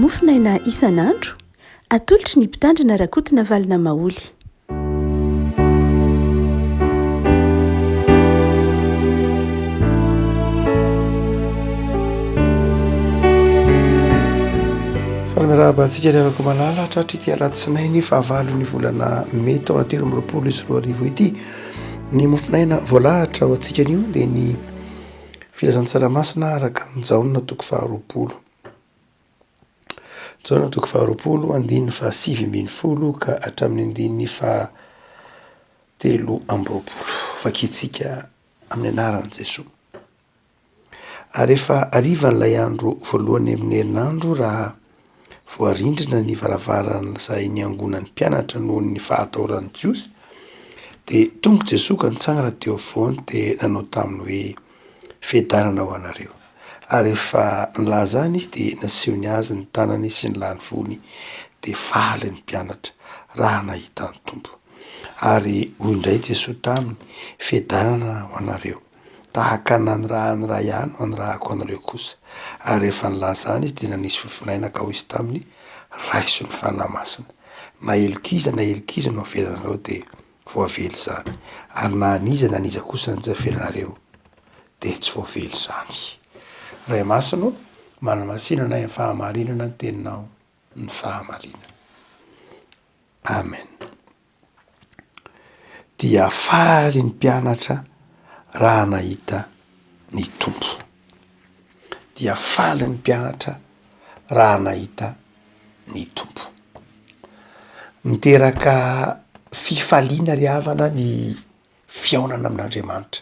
mofinaina isan'andro atolotry ny mpitandrina rakotina valina maoly. Falmerabantsika revako malala tratrity alatsinainy fahavalo ny volana May taona 2024 ity ny mofinaina voalahatra ho antsika anio dia ny filazantsaramasina araka amin'jaona toko faharoapolo jaona toko faharoapolo andininy fa 7 ka hatramin'ny andininy fa 3 fakitsika amin'ny anaran'i Jesosy. Ary efa arivan'ilay andro voalohany amin'ny herinandro raha voarindrina ny varavaran' izay niangonan'ny mpianatra noho ny fahataoran'i Jiosy dia tonga Jesosy ka nitsangana teo afovoany dia nanao taminy hoe fiadanana ho anareo. Ary efa nilaza any izy dia naseho ny azy ny tanany sy ny lanivony dia faly ny mpianatra raha nahita ny tompo. Ary hoy indray Jesosy taminy, fiadanana ho anareo tahaka ny raha ihany ho anyrahako anareo kosa. Ary efa nilaza any izy dia nanisy fifinaina ka hoy izy taminy, raiso ny fanahy masina, na elokiza no avelanareo dia voavely izany, ary na aniza kosa ny javelanareo dia tsy voavely izany. Ray masino manamasinana ny fahamarinana ny teninao ny fahamarinana. Amen. Dia faly ny mpianatra raha nahita ny tompo. Dia faly ny mpianatra raha nahita ny tompo. Miteraka fifaliana ry havana ny fiaonana amin'Andriamanitra.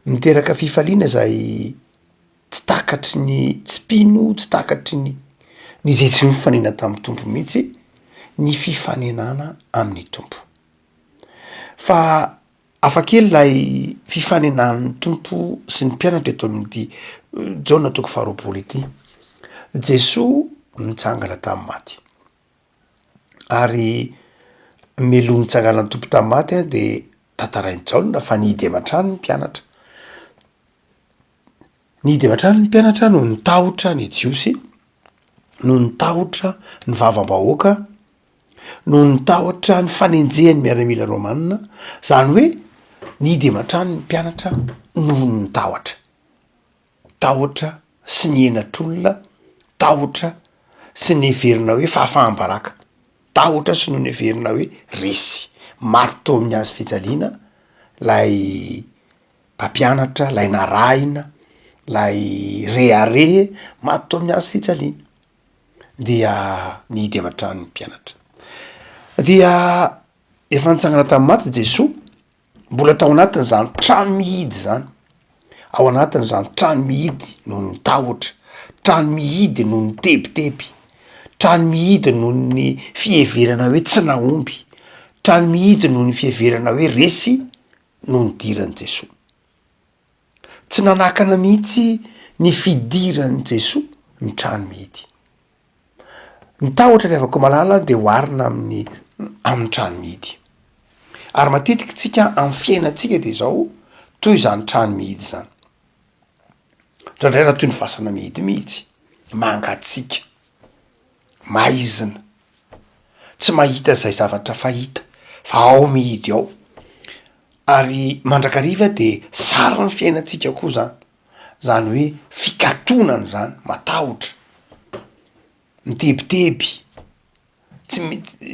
Miteraka fifaliana izay tsy takatry ny tsipino, tsy takatry ny zay tsy mifanena tamin'ny tompo mihitsy ny fifanenana amin'ny tompo. Fa afakely lay fifanenan'ny tompo sy ny mpianatra eto amin'ity jaona toko faharoapolo ity. Jesosy nitsangana tamin'ny maty. Ary meloha nitsangana ny tompo tamin'ny maty dia tantarainy jaona fa nihidy aman-trano ny mpianatra. Nihidy aman-trano ny mpianatra no nitahotra ny Jiosy, no nitahotra ny vavam-bahoaka, no nitahotra ny fanenjehany miaramila romanina. Zany hoe nihidy aman-trano ny mpianatra no nitahotra. Tahotra sy ny henatr'olona, tahotra sy ny heverina hoe fahafahambaraka, tahotra sy no heverina hoe resy. Marito amin'ny hazo fijaliana lay mpampianatra, lay narahina, lay reharehe marito amin'ny hazo fijaliana dia nihidy aman-trano ny mpianatra. Dia efa nitsangana tamin'ny maty Jesosy, mbola tao anatin'izany trano mihidy zany. Ao anatin'izany trano mihidy no nitahotra, trano mihidy no nitebiteby, trano mihidy no ny fiheverana hoe tsy nahomby, trano mihidy no ny fiheverana hoe resy no nidiran'i Jesosy. Tsy nanakana mihitsy ny fidiran'i Jesosy ny trano mihidy. Nitahotra revako malala dia hoarina amin'ny trano mihidy. Ary matetika tsika amin'ny fiainantsika dia izao toy izany trano mihidy izany. Ndraindray raha toy ny vasana mihidy mihitsy, mangatsika, maizina, tsy mahita izay zavatra fahita, fa ao mihidy ao. Ary mandrakariva dia sara ny fiainantsika koa zany. Zany hoe fikatonana zany, matahotra, mitebiteby,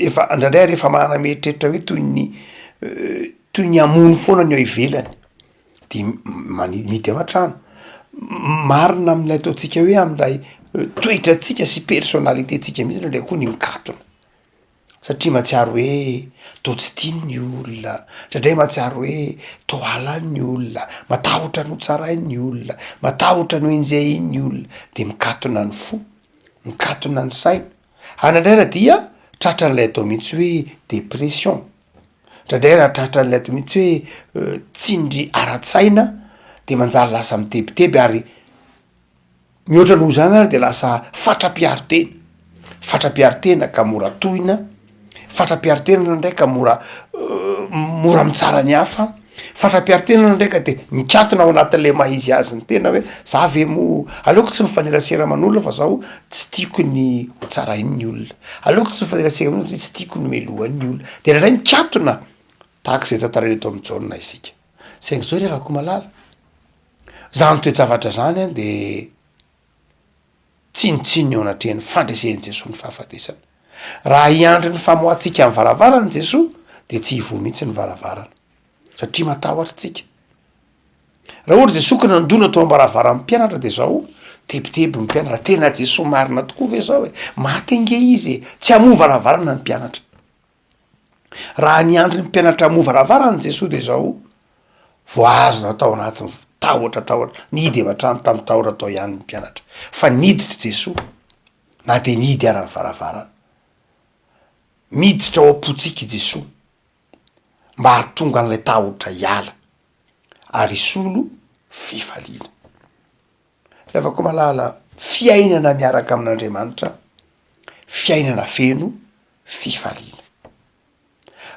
efa ndraindray rehefa manameritreritra hoe toy ny hamono foana ny ao ivelany dia mihidy aman-trano. Marina amin'ilay ataontsika hoe amin'ilay toetratsika sy personnalitétsika mihitsy ndraindray koa ny mikatona. Satria mahatsiaro hoe toa tsy tiany ny olona, ndraindray mahatsiaro hoe toa alany ny olona, matahotra no tsarainy ny olona, matahotra no enjehiny ny olona, dia mikatona ny fo, mikatona ny saina. Ndraindray dia tratran'ilay atao mihitsy hoe dépression, ndraindray raha tratran'ilay atao mihitsy hoe tsindry ara-tsaina dia manjary lasa mitebiteby. Ary mihoatra noho izany ary dia lasa fatra-piaritena ka mora tohina, fatra-piaritena ndraindray ka mora mitsara ny hafa, Fatra-piaritenana ndraika de mikatona ao anatin'le maizy azy ny tena hoe za ve mo aleoko tsy mifanerasera aman'olona fa zaho tsy tiako ny ho tsara iny olona, aleoko tsy mifanerasera aman'olona tsy tiako ny melohany olona de raharay mikatona tahaka zay tantarainy eto amin'ny jaona isika saingy zao rehafako malala zany toe-javatra zany a de tsinotsinony eo anatrehany fandresen'i Jesosy ny fahafatesana raha hiandry ny famoahtsika amin'ny varavarany Jesosy de tsy hivoha mihitsy ny varavarana satria matahotra tsika raha ohatra Jesosy ka nandona atao ambaravaran'ny mpianatra de zao tebiteby ny mpianatra tena Jesosy marina tokoa ve zao e maty ange izy e tsy hamoa varavarana ny mpianatra raha niandry ny mpianatra hamoa varavarany Jesosy de zao voazona atao anatin'ny tahotra nidy evatrano tamin'ny tahotra atao ihany ny mpianatra fa niditra Jesosy na de nidy ara ny varavarana miditra ao am-potsika Jesosy mba hahatonga an'lay tahotra hiala ary solo fifaliana lefako malala fiainana miaraka amin'Andriamanitra fiainana feno fifaliana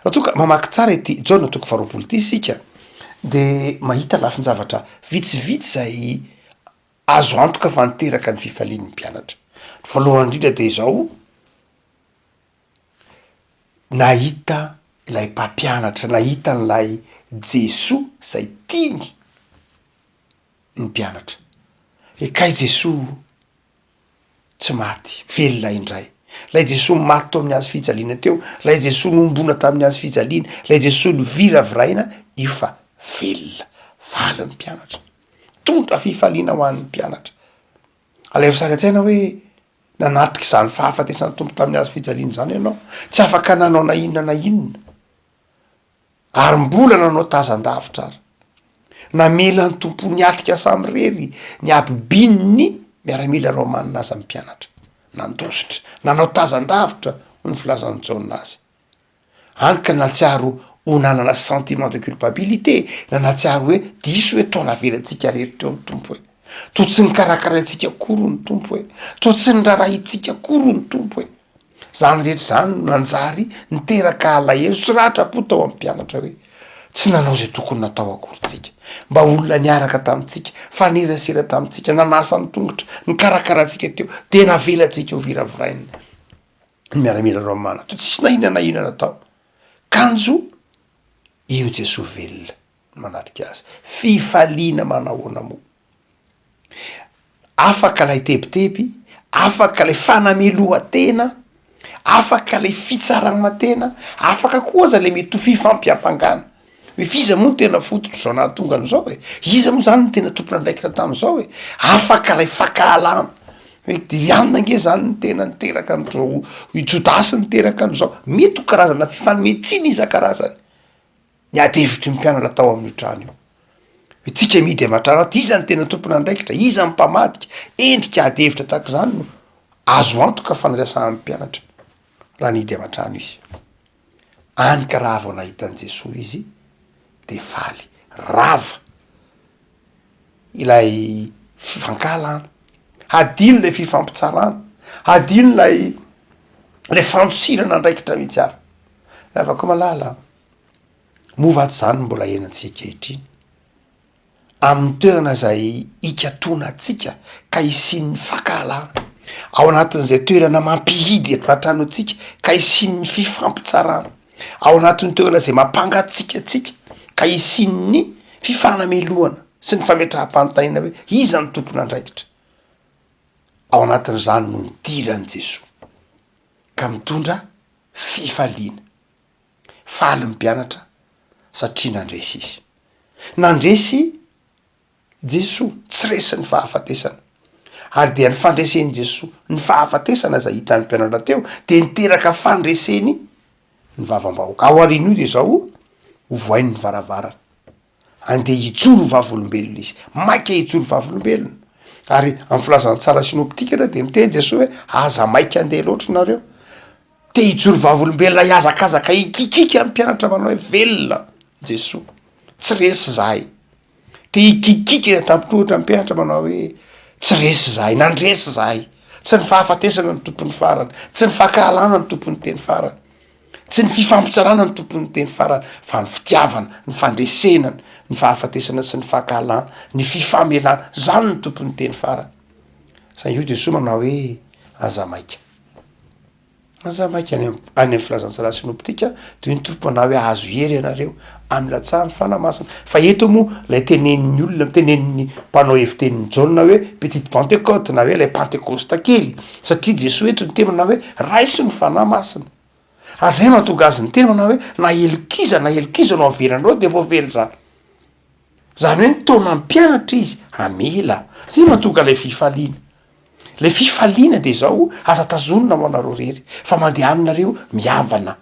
raha toa ka mamaky tsara ity Jaona toko faharoapolo ity sika de mahita lafin-javatra vitsivitsy zay azo antoka fa niteraka ny fifalian'ny mpianatra voalohany indrindra de izao nahita ilay mpampianatra nahita n'lay Jesosy zay tiany ny mpianatra ekay Jesosy tsy maty velona indray lay Jesosy maty tao amin'ny hazo fijaliana teo lay Jesosy nombona tamin'ny hazo fijaliana lay Jesosy noviraviraina io fa velona valy ny mpianatra tondra fifaliana ho an'ny mpianatra alefa sary an-tsaina hoe nanatrika izany fahafatesan'ny tompo tamin'ny hazo fijaliana zany ianao tsy afaka nanao na inona ary mbola nanao tazan-davitra ary namela ny tompo niatrika samirery ny abibininy miaramila romanina azy amin'ny mpianatra nandositra nanao tazan-davitra ho ny filazan'ny Jaona azy any ka natsiaro ho nanana sentiment de culpabilité nanatsiaro hoe diso hoe taona velantsika rehetra eo ny tompo hoe to tsy ny karakaraintsika koro ny tompo hoe to tsy ny rarahintsika koro ny tompo hoe zany rehetra zany nanjary niteraka alahelo sy ratra-po tao amin'ny mpianatra hoe tsy nanao zay tokony natao akorytsika mba olona niaraka tamintsika fa nerasera tamintsika nanasa ny tongotra ny karakarantsika teo de navelantsika ho viraviraina ny miaramila romana to tsisy na inona natao kanjo io Jesosy velona manatrika azy fifaliana manahoana moa afaka lay tebiteby afaka lay fanameloha-tena afaka lay fitsarana-tena afaka koa za le mety ho fifampiampangana hoe fiza moa no tena fototro zao nahatonga an'izao e iza moa zany ny tena tompona andraikitra tam'izao e afaka lay fakahalama hoe dirianina nge zany ny tena niteraka an'izao Jodasy niteraka an'izao mety ho karazana fifanometsiny isan-karazany ny adevitry ny mpianatra tao amin'ny trano io hoe tsika midy aman-trano aty iza ny tena tompona andraikitra iza ny mpamadika endrika adevitra tahaka zany no azo antoka fanirasan'ny mpianatra raha nidy aman-trano izy any ka raha vao nahitan'i Jesosy izy de faly rava ilay fifankalana hadino lay fifampitsarana hadino lay fandosirana andraikitra mihitsy ary afaka malala movaty zany mbola enantsika kehitriny amin'ny toerana zay ikatona atsika ka isian'ny fankahalana ao anatin'izay toerana mampihidy eto-trano atsika ka isian'ny fifampitsarana ao anatin'ny toerana zay mampangatsika atsika ka isian'ny fifanamelohana sy ny fametraha-panontaniana hoe iza ny tompona andraikitra ao anatin'izany no nidiran'i Jesosy ka mitondra fifaliana faly mpianatra satria nandresy izy nandresy Jesosy tsy resy ny fahafatesana ary dia ny fandresen'i Jesosy ny fahafatesana zay hitan'ny mpianatra teo de niteraka fandreseny ny vavam-bahoaka ao arino io de zao hovoainy ny varavarana andeha hijoro vavolombelona izy maika hijoro vavolombelona ary amin'ny filazan'ny tsara sinoptikatra de miteny Jesosy hoe aza maika andeha loatra nareo te hijoro vavolombelona hiazakazaka ikikika amin'ny mpianatra manao hoe velona Jesosy tsy resy zahay te hikikika eny tampotohatra mpianatra manao hoe tsy resy zahay nandresy zahay tsy ny fahafatesana ny tompony farany tsy ny fankahalana ny tompony teny farany tsy ny fifampitsarana ny tompony teny farany fa ny fitiavana, ny fandresenana, ny fahafatesana sy ny fahakalana, ny fifamelana, zany ny tompony teny farany. Zay io Jesosy manao hoe aza maika any amin'ny filazantsara sinoptika toy ny tompo manao hoe azo hery ianareo amin'ny latsahan'ny fanamasina. Fa eto moa lay tenenin'ny olona mitenenin'ny mpanao evitenin'ny jauna hoe petite pentecote na hoe lay pentecoste kely, satria Jesosy eto ny teny manao hoe raiso ny fanahy masina. Ary zay mahatonga azy ny teny manao hoe na elokiza no avelanareo de vao velo zany. Zany hoe nitaona mpianatra izy amela. Zay mahatonga lay fifaliana. Le fifaliana de zao aza tazonina ho anareo rery fa mandehanareo miavana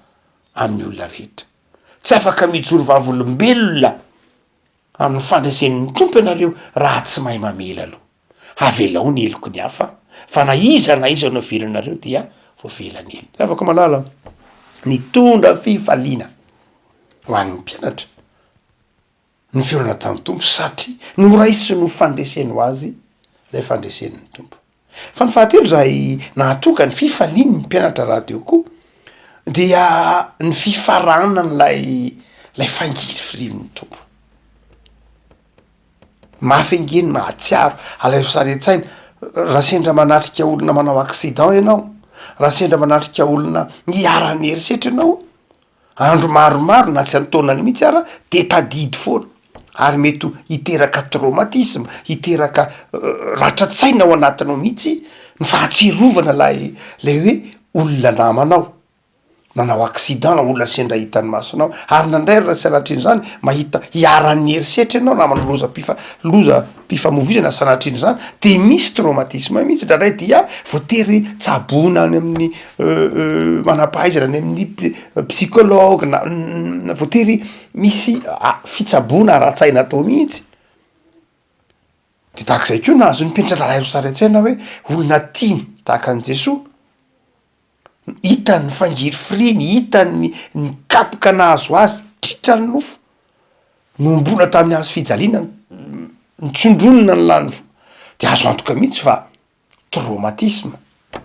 amin'ny olona rehetra. Tsy afaka mijoro vavolombelona amin'ny fandresen'ny tompo ianareo raha tsy mahay mamela aloha. Avelao ny eloko ny hafa fa na iza no avelanareo dia voavelany elo. Afaka malala nitondra fifaliana ho an'ny mpianatra ny fiorana tamin'ny tompo satria no raisy no fandreseny ho azy lay fandresen'ny tompo. Fa ny fahatelo zay nahatoka ny fifaliany ny mpianatra raha teo koa dia ny fifaranany lay fangiry firin'ny tompo. Mafengeny mahatsiaro alaivo saretsaina raha sendra manatrika olona manao accident ianao, raha sendra manatrika olona hiarany herisetra ianao, andro maromaro na tsy antaonany mihitsy ara de tadidy foana ary mety hiteraka traumatisme, hiteraka ratratsaina ao anatinao mihitsy ny fahatserovana lay hoe olona namanao nanao accident, olona sendra hitany masonao ary nandray raha sy anatriny zany mahita hiaran'ny herisetra ianao na manao loza mpifamovizana sanatriny zany de misy traumatisme mihitsy ndray dia voatery tsabona any amin'ny manampahaizana any amin'ny psychologue na voatery misy fitsabona ara-tsaina atao mihitsy. De tahak'izay koa nahazo ny mpianatra lalay rosaretsaina hoe olona tiny tahaka an' Jesosy hitany fangiry firiny, hitany ny kapoka nahazo azy tritra ny nofo nombona tamin'ny hazo fijaliana nitsondronina ny lany de azo antoka mihitsy fa traumatisme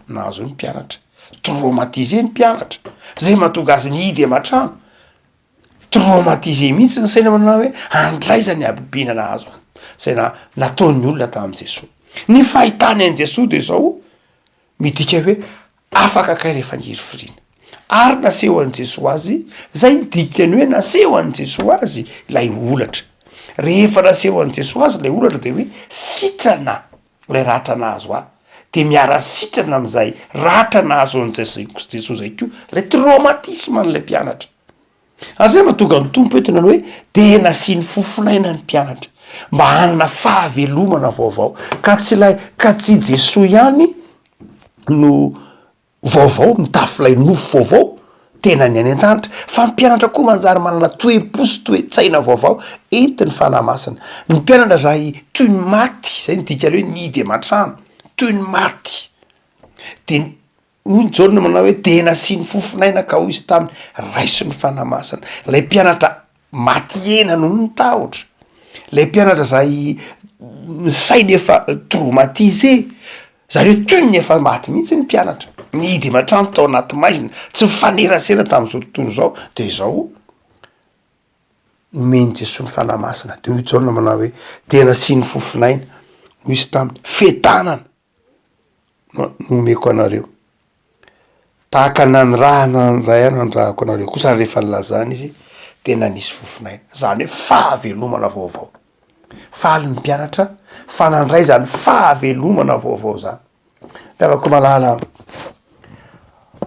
nahazo ny mpianatra, traumatisé ny mpianatra, zay mahatonga azy ny hidy aman-trano traumatisé mihitsy ny saina manao hoe andraizany abibina nahazo zay nataon'ny olona tamin'i Jesosy. Ny fahitany an' Jesosy de zao midika hoe afaka kay rehefa ngiry firina ary naseho an' Jesosy azy, zay dikany hoe naseho an' Jesosy azy lay olatra. Rehefa naseho an' Jesosy azy lay olatra de hoe sitrana lay ratra nahazo ahy de miara sitrana am'izay ratra nahazo an' Jesosy zay koa lay traumatisme an'lay mpianatra. Ary zay mahatonga ny tompo eto nanao hoe de nasiany fofinaina ny mpianatra mba hanana fahavelomana vaovao ka tsy Jesosy ihany no vaovao mitafy lay nofo vaovao tena ny any an-danitra fa ny mpianatra koa manjary manana toe-po sy toe-tsaina vaovao entin'ny fanahy masina. Ny mpianatra zay toy ny maty, zay ny dikany hoe nidy aman-trano toy ny maty de hoy ny Jaona manao hoe de nasiany fofinaina ka hoy izy taminy raiso ny fanahy masina. Lay mpianatra maty ena noho ny tahotra, lay mpianatra zay ny sainy efa traumatisé, zany hoe toy ny efa maty mihitsy ny mpianatra, nidy aman-trano tao anaty maizina tsy mifanerasera tamin'izao tontolo zao de zao nomeny Jesosy ny fanahy masina. De hoy Jaona manao hoe de nasiany fofinaina hoy izy taminy fetanana nomeko anareo tahaka nany raha nandray any nandrahako anareo kosa rehefa nilazany izy de nanisy fofinaina. Zany hoe fahavelomana vaovao. Faly ny mpianatra fa nandray zany fahavelomana vaovao zany. De afaka malala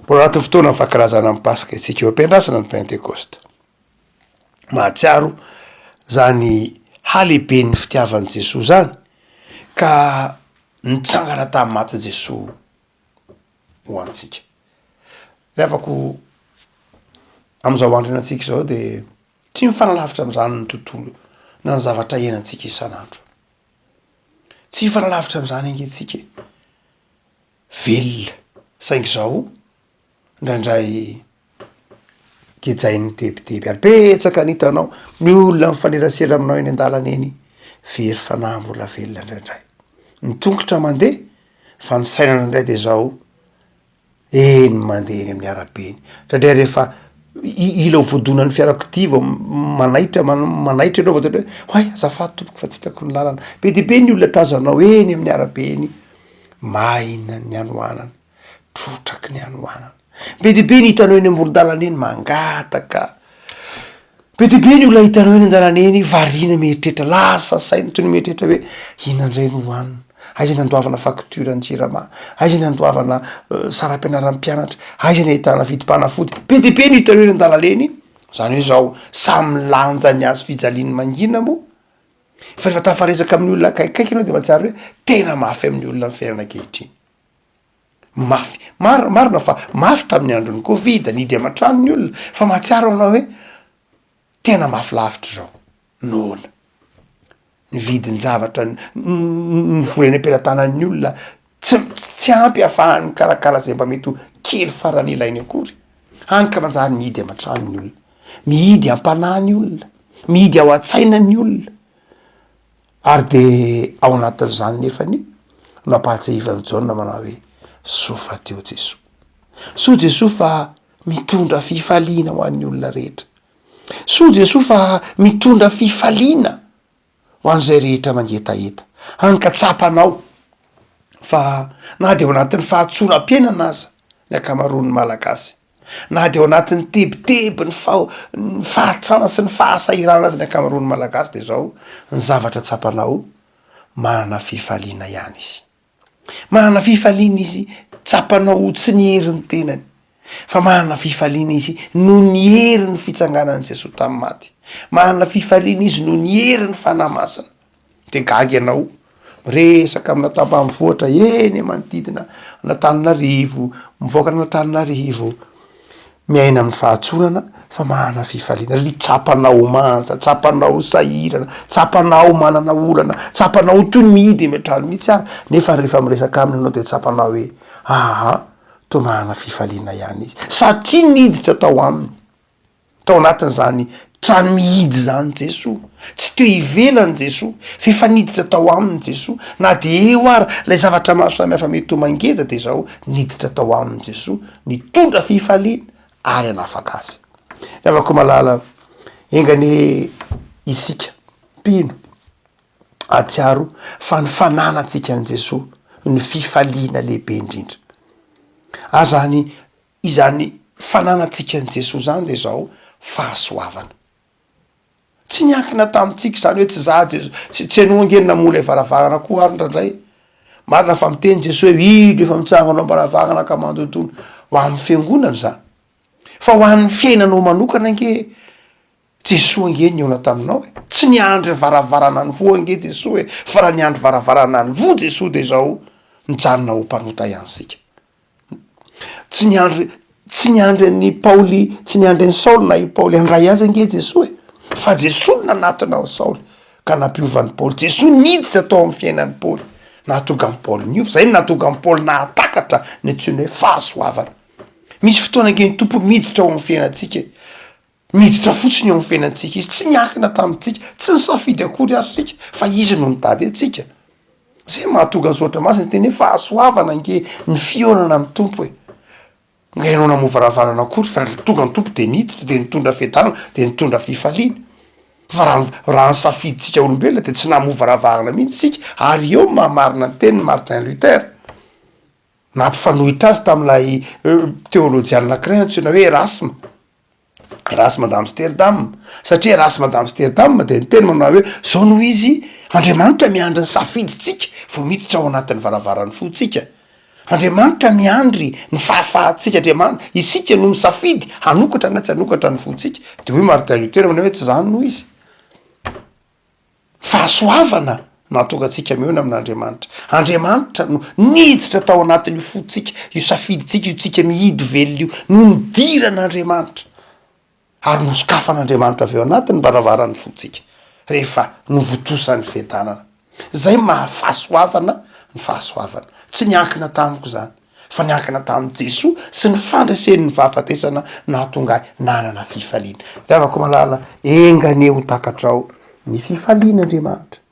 mbola anaty fotoana ny fankarazana amin'ny Pasika isika eo am-piandrasana ny Pentecoste. Mahatsiaro zany halehiben'ny fitiavan'i Jesosy zany ka nitsangana tamin'ny maty Jesosy ho antsika. Rehafako am'izao andro antsika zao de tsy mifanalavitra am'zany ny tontolo na ny zavatra iainantsika isan'andro. Tsy mifanalavitra am'zany angentsika velona saingy zao indraindray gejain'ny debideby ary betsaka nitanao ny olona mifanerasera aminao eny an-dalana eny very fanahy mbola velona indraindray ny tongotra mandeha fa ny sainana indray de zao eny mandeha eny amin'ny arabeny. Indraindray rehefa ila ho voadonan'ny fiarakodia manaitra anao vatao hoe hoay azafady tompoko fa tsy hitako ny lalana be deaibe ny olona tazanao eny amin'ny arabe eny maina ny anoanana trotraky ny anoanana be deaibe ny hitanao eny ambony-dalana eny mangataka be deaibe ny olona hitanao eny an-dalana eny variana mieritrehitra lasa saina tsy no mieritrehitra hoe inandray no hoanina aiza nandoavana facture ny jirama aiza nandoavana saram-pianaran'ny mpianatra aiza ny ahitana vidim-panafody be deaibe ny hitanao eny an-dalana eny zany hoe zao samy lanja ny azo fijaliany mangina moa fa rehefa tafaresaka amin'ny olona akaikikaiky anao de mahatsara hoe tena mafy amin'ny olona ny fiainana ankehitriny mafy marina fa mafy tamin'ny andron'ny covid nidy aman-trano ny olona fa mahatsiaro anao hoe tena mafy lavitra zao noana ny vidiny zavatra ny volany am-pelantanan'ny olona tsy ampy ahafahany karakara zay mba mety ho kely farany ilainy akory hany ka manjary mihidy aman-trano ny olona mihidy am-panany olona mihidy ao an-tsainany olona ary de ao anatin'izany nefany no ampahatsahivany jaona manao hoe sofa teo Jesoa soa Jesoa fa mitondra fifaliana ho an'ny olona rehetra soa Jesoa fa mitondra fifaliana ho an'izay rehetra mangetaheta hany ka tsapanao fa na de ao anatin'ny fahatsoram-piainana aza ny akamaroan'ny malagasy na de ao anatin'ny tebiteby ny fahatrana sy ny fahasahirana azy ny akamaroan'ny malagasy de zao ny zavatra tsapanao manana fifaliana ihany izy manana fifaliana izy tsapanao tsy ny herin'ny tenany fa manana fifaliana izy no ny herin'ny fitsanganan'i Jesoa tamin'ny maty manana fifaliana izy no ny herin'ny fanamasina de gagy ianao resaka amina tambamivoatra eny manodidina Antananarivo mivoaka Antananarivo miaina amin'ny fahatsorana fa manana fifaliana ry tsapanao manta tsapanao sahirana tsapanao manana olana tsapanao toy ny mihidy metrano mihitsy ara nefa rehefa miresaka aminy anao de tsapanao hoe aha to manana fifaliana ihany izy satria niditra tao aminy tao anatin'izany trano mihidy zany Jesoa tsy teo ivelany Jesoa fefa niditra tao aminy Jesoa na de eo ara lay zavatra maro samihafa mety ho mangeza de zao niditra tao aminy Jesoa nitondra fifaliana ary anafaka azy rehavako malala engane isika mpino atsiaro fa ny fananantsika an' Jesoa ny fifaliana lehibe indrindra zany izany fananantsika an' Jesoa zany de zao fahasoavana tsy niankina tamitsika zany hoe tsy za tsy anao angenina mola varavagana koa ary ndraindray marina fa miteny Jesoa hoe ilo efa mitsanganao am-baravagana ka mandotono ho amin'ny fiangonana zany fa ho an'ny fiainanao manokana ange Jesoa ange niona taminao e tsy niandry varavarana ny voa ange Jesoa e fa raha niandry varavarana ny voa Jesoa de zao nijanona ho mpanota ihany sika tsy niandry ny Paoly tsy niandry ny Saoly na i Paoly handray azy ange Jesoa e fa Jesoa nanatona ao Saoly ka nampiovan'ny Paoly Jesoa niditra tao amin'ny fiainan'ny Paoly nahatonga amin'ny Paoly niova zay ny nahatonga amin'ny Paoly nahatakatra ny antsoina hoe fahasoavana misy fotoana ange ny tompo miditra ao amin'ny fiainantsika miditra fotsiny eo amin'ny fiainantsika izy tsy niankina tamintsika tsy nisafidy akory azy sika fa izy no nitady atsika zay mahatonga ny zotra masina teny hoe fahasoavana ange ny fionana amin'ny tompo e ngainao namovaravarana akory fa tonga ny tompo de niditra de nitondra fiadanana de nitondra fifaliana fa raha ny safiditsika olombelona de tsy namovaravarana mihitsy sika ary eo mahamarina ny teniny Martin Luther nampifanohitra azy tam'ilay teolojiana anankiray antsoina hoe Erasme d'Amsterdam satria Erasme d'Amsterdam de niteny manao hoe zao noho izy Andriamanitra miandry ny safiditsika vao miditra ao anatin'ny varavaran'ny fotsika Andriamanitra miandry ny fahafahatsika Andriamanitra isika no misafidy hanokatra na tsy hanokatra ny fotsika de hoe Martin Luther manao hoe tsy zany noho izy fahasoavana nahatonga atsika mihoana amin'Andriamanitra Andriamanitra no niditra tao anatin'io fotsika io safiditsika io tsika mihidy velona io no nidiran'Andriamanitra ary nosokafan'Andriamanitra avy eo anatiny varavaran'ny fotsika rehefa novotosan'ny fiadanana zay mahafahasoavana ny fahasoavana tsy niankina tamiko zany fa niankina tamin'i Jesoa sy ny fandraisen'ny fahafatesana nahatonga nanana fifaliana rehavako malala enganeo takatrao ny fifaliana Andriamanitra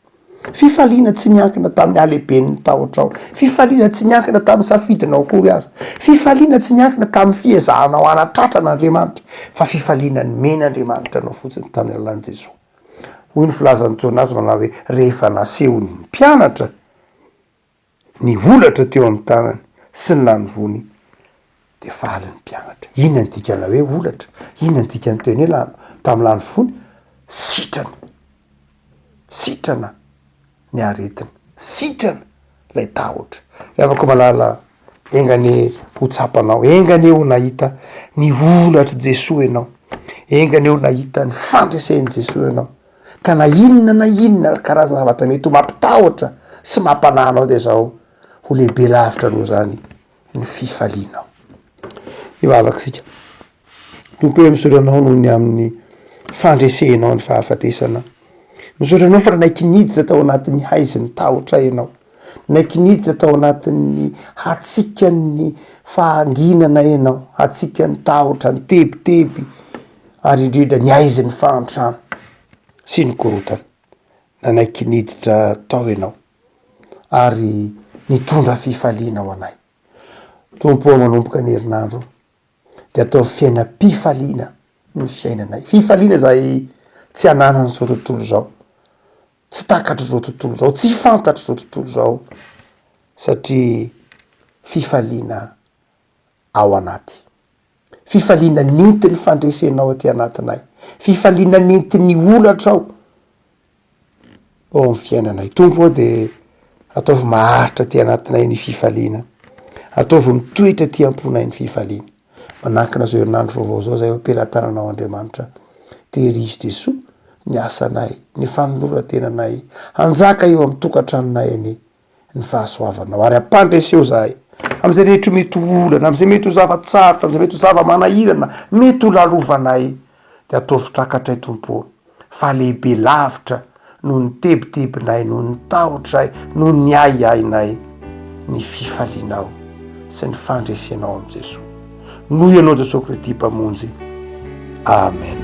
fifaliana tsy niankina tamin'ny alehiben'ny tahotrao, fifaliana tsy niankina tamin'ny safidinao akory azy, fifaliana tsy niankina tamin'ny fiezahanao anatratra'Andriamanitra, fa fifaliana ny men'Andriamanitra anao fotsiny tamin'ny alalan'i Jesosy. Hoy ny filazan'ny Jônasy manao hoe rehefa naseho ny mpianatra ny olatra teo amin'ny tanany sy ny lanovony de faly ny mpianatra. Inona ny dikana hoe olatra? Inona ny dikany teo ny lano tamin'ny lanovony? Sitrana ny aretina, sitrana lay tahotra. Afaka malala engany ho tsapanao, engany eo nahita ny olatra Jesosy ianao, engany eo nahita ny fandresen'i Jesosy ianao, ka na inona karazana zavatra mety ho mampitahotra sy mampananao de zao ho lehibe lavitra aloha zany ny fifalianao. Ivavaka sika tompo hoe misaotra anao noho ny amin'ny fandresenao ny fahafatesana, misaotra anao fa naiky niditra tao anatin'ny haiziny tahotra ianao, naiky niditra tao anatin'ny hatsikan'ny fahanginana ianao, hatsikan'ny tahotra ny tebiteby ary indrindra ny haiziny fahantrano sy ny korotana, nanaiky niditra tao ianao ary nitondra fifaliana ho anay. Tompo manomboka ny herinandro de atao fiainam-pifaliana ny fiainanay, fifaliana zay tsy ananany zao tontolo zao, tsy takatry zao tontolo zao, tsy fantatry zao tontolo zao, satria fifaliana ao anaty, fifaliana nentin'ny fandresenao aty anatinay, fifaliana nentin'ny olatrao ao amin'ny fiainanay. Tompo de ataovy maharitra ty anatinay ny fifaliana, ataovy mitoetra ty amponay ny fifaliana. Manankina zao herinandro vaovao zao zay ampelantananao Andriamanitra, tehirizy Jesosy ny asanay, ny fanoloran-tenanay, hanjaka eo amin'ny tokantranonay ane ny fahasoavanao, ary ampandreseho zahay am'izay rehetra mety olana, am'izay mety ho zavatsarotra, am'izay mety ho zava-manahirana, mety ho lalovanay, de ataovy takatray tompo fa lehibe lavitra noho ny tebitebinay, noho ny tahotray, noho ny aiainay, ny fifalianao sy ny fandresenao am' Jesosy. Noho ianao Jesosy Kristy mpamonjy. Amen.